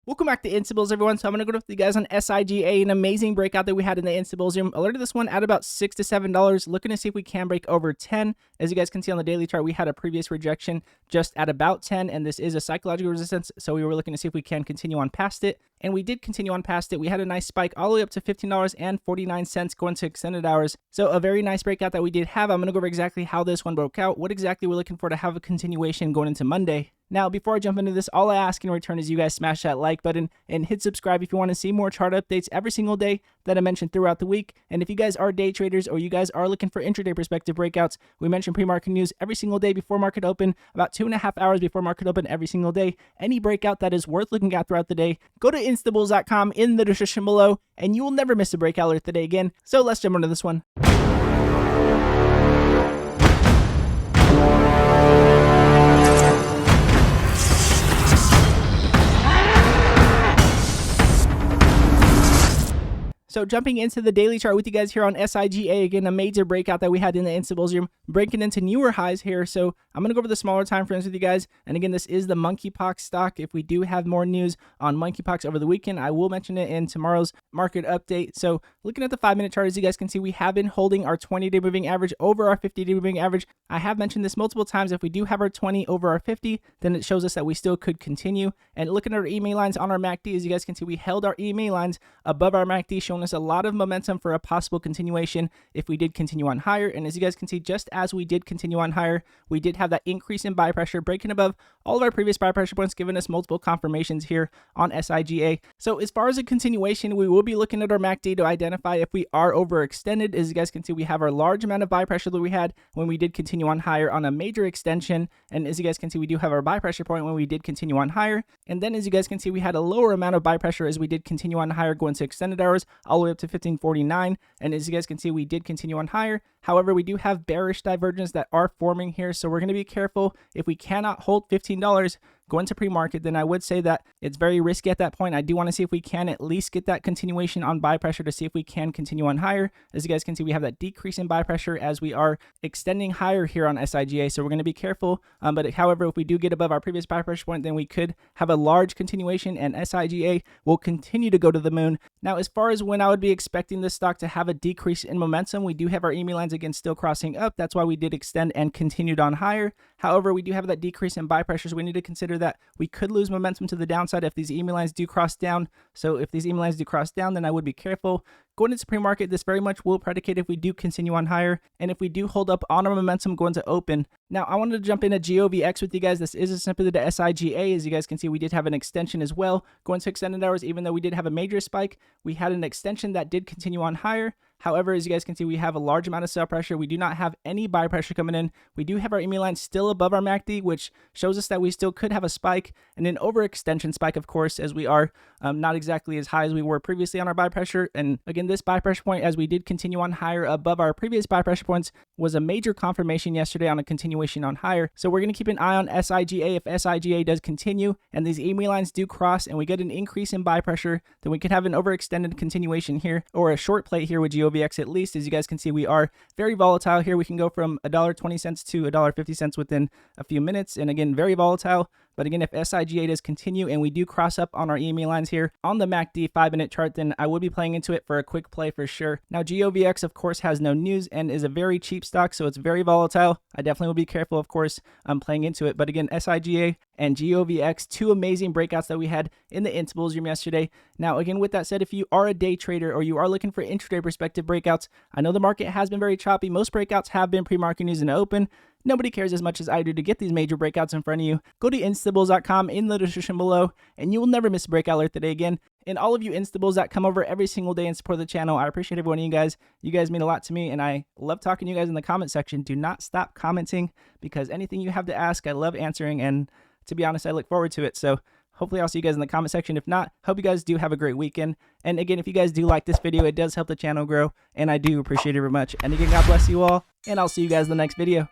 Welcome back to Instabills, everyone. So I'm going to go with you guys on SIGA, an amazing breakout that we had in the Instabills room. Alerted this one at about $6 to $7. Looking to see if we can break over 10. As you guys can see on the daily chart, we had a previous rejection just at about 10, and this is a psychological resistance. So we were looking to see if we can continue on past it, and we did continue on past it. We had a nice spike all the way up to $15.49 going to extended hours. So a very nice breakout that we did have. I'm going to go over exactly how this one broke out, what exactly we're looking for to have a continuation going into Monday. Now, before I jump into this, all I ask in return is you guys smash that like button and hit subscribe if you want to see more chart updates every single day that I mentioned throughout the week. And if you guys are day traders or you guys are looking for intraday perspective breakouts, we mention pre-market news every single day before market open, about 2.5 hours before market open every single day. Any breakout that is worth looking at throughout the day, go to instabills.com in the description below, and you will never miss a breakout alert the day again. So let's jump into this one. So jumping into the daily chart with you guys here on SIGA, again, a major breakout that we had in the Instabills room, breaking into newer highs here. So I'm going to go over the smaller time frames with you guys. And again, this is the Monkeypox stock. If we do have more news on Monkeypox over the weekend, I will mention it in tomorrow's market update. So looking at the 5-minute chart, as you guys can see, we have been holding our 20-day moving average over our 50-day moving average. I have mentioned this multiple times. If we do have our 20 over our 50, then it shows us that we still could continue. And looking at our EMA lines on our MACD, as you guys can see, we held our EMA lines above our MACD, showing us a lot of momentum for a possible continuation if we did continue on higher. And as you guys can see, just as we did continue on higher, we did have that increase in buy pressure, breaking above all of our previous buy pressure points, giving us multiple confirmations here on SIGA. So as far as a continuation, we will be looking at our MACD to identify if we are overextended. As you guys can see, we have our large amount of buy pressure that we had when we did continue on higher on a major extension. And as you guys can see, we do have our buy pressure point when we did continue on higher. And then as you guys can see, we had a lower amount of buy pressure as we did continue on higher going to extended hours all the way up to 1549. And as you guys can see, we did continue on higher. However, we do have bearish divergence that are forming here. So we're going to be careful. If we cannot hold $15 going to pre-market, then I would say that it's very risky at that point. I do want to see if we can at least get that continuation on buy pressure to see if we can continue on higher. As you guys can see, we have that decrease in buy pressure as we are extending higher here on SIGA. So we're going to be careful. But however, if we do get above our previous buy pressure point, then we could have a large continuation and SIGA will continue to go to the moon. Now, as far as when I would be expecting this stock to have a decrease in momentum, we do have our EMA lines again still crossing up. That's why we did extend and continued on higher. However, we do have that decrease in buy pressure, so we need to consider that we could lose momentum to the downside if these EMA lines do cross down. So if these EMA lines do cross down, then I would be careful. Going into pre-market, this very much will predicate if we do continue on higher and if we do hold up on our momentum going to open. Now, I wanted to jump in at 𝐒𝐕𝐿 with you guys. This is simply the SIGA. As you guys can see, we did have an extension as well going to extended hours. Even though we did have a major spike, we had an extension that did continue on higher. However, as you guys can see, we have a large amount of sell pressure. We do not have any buy pressure coming in. We do have our EMA line still above our MACD, which shows us that we still could have a spike and an overextension spike, of course, as we are not exactly as high as we were previously on our buy pressure. And again, this buy pressure point, as we did continue on higher above our previous buy pressure points, was a major confirmation yesterday on a continuation on higher. So we're going to keep an eye on SIGA. If SIGA does continue and these EMA lines do cross and we get an increase in buy pressure, then we could have an overextended continuation here or a short play here with 𝐒𝐕𝐿 at least. As you guys can see, we are very volatile here. We can go from $1.20 to $1.50 within a few minutes. And again, very volatile. But again, if SIGA does continue and we do cross up on our EMA lines here on the MACD 5-minute chart, then I would be playing into it for a quick play for sure. Now, 𝐒𝐕𝐿, of course, has no news and is a very cheap stock, so it's very volatile. I definitely will be careful, of course, playing into it. But again, SIGA and 𝐒𝐕𝐿, two amazing breakouts that we had in the Instabills room yesterday. Now, again, with that said, if you are a day trader or you are looking for intraday perspective breakouts, I know the market has been very choppy. Most breakouts have been pre-market news and open. Nobody cares as much as I do to get these major breakouts in front of you. Go to instabills.com in the description below, and you will never miss a breakout alert today again. And all of you Instabills that come over every single day and support the channel, I appreciate every one of you guys. You guys mean a lot to me, and I love talking to you guys in the comment section. Do not stop commenting, because anything you have to ask, I love answering, and to be honest, I look forward to it. So hopefully I'll see you guys in the comment section. If not, hope you guys do have a great weekend. And again, if you guys do like this video, it does help the channel grow, and I do appreciate it very much. And again, God bless you all, and I'll see you guys in the next video.